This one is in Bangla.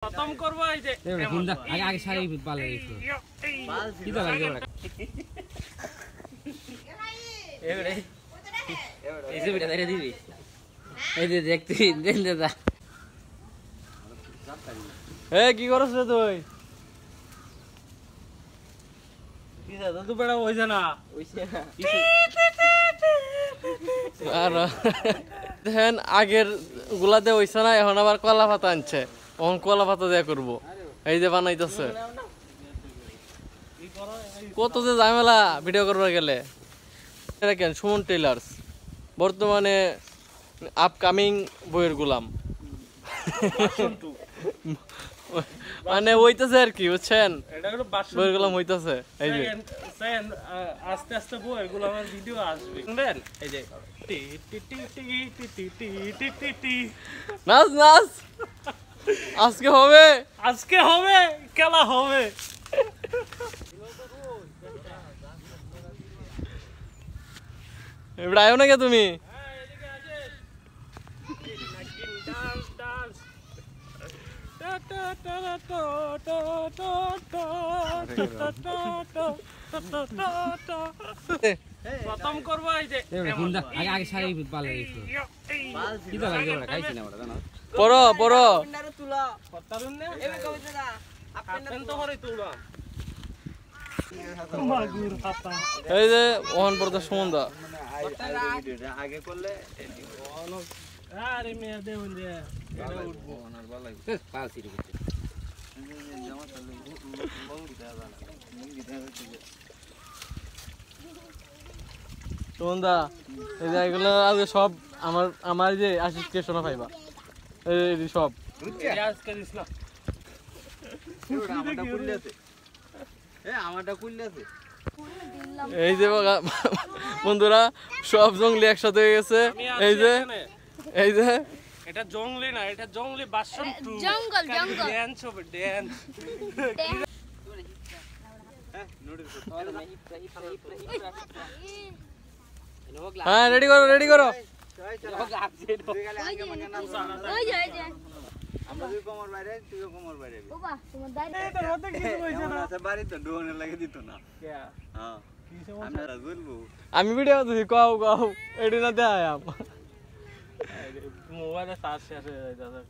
খতম করব এই যে আগে আগে সারি পালে দিছো কি দা লাগে ওরা এবারে এই যে বিটা ধরে দিবি এই যে দেখতে দেন দাদা এ কি করছ রে তুই কি দাদা তো বড় হইছে না আর দেখেন আগের গুলাতে হইছে না এখন আবার কলা পাতা আনছে এখন কলা পাতা দেয়া করবো এই যে বানাইতেছে কত যে ঝামেলা ভিডিও করবার গেলে দেখেন সুমন টেইলার্স বর্তমানে আপকামিং বইয়ের গোলাম মানে হইতেছে আর কি বুঝছেন বইয়ের গোলাম হইতেছে এই যে আস্তে আস্তে বইয়ের গোলামের ভিডিও আসবে শুনবেন এই যে নাচ নাচ আজকে হবে খেলা হবে এবার আয়ো না কে তুমি খতম করব এই যে আগে আগে সারি পালে দিছো কি দা লাগে ওরা খাইছি না ওরা জানো পড়ো পড়ো তুলা করতাম না এবে কইছে না আপনি তো করে তুলা মাগুর পাতা এই যে ওহন পড়তে সুমন্দা আগে করলে আরে মেয়ে দেউন যে এটা উঠবো ওনার ভালো লাগবে পাল সিরি করতে জামা তাহলে মঙ্গি দেয়া জানা মঙ্গি দেয়া সুমন্দা এই যে এগুলো আজকে সব আমার যে অ্যাসিস্ট্যান্ট পাইবা এই সব রিয়াজ করিস না আমারটা খুললে আছে আমারটা খুললে আছে এই যে বন্ধুরা সব জঙ্গলি একসাথে হয়ে গেছে এই যে এটা জঙ্গলি না এটা জঙ্গলি বাসন টু জঙ্গল জঙ্গল ড্যান্স হবে ড্যান্স হ্যাঁ রেডি করো ওই যে আমরা দুই কোমর বাইরে তুইও কোমর বাইরে বাবা তোমার দাদা এটা রতে কিছু কইছে না আছে বাড়ি তো ডোনে লাগে দিত না কে হ্যাঁ কি সমস্যা আমরা বলবো আমি ভিডিও দিছি কও এডি না দেয় মোবাইলে চার্জ শেষ হয়ে যায় দাদা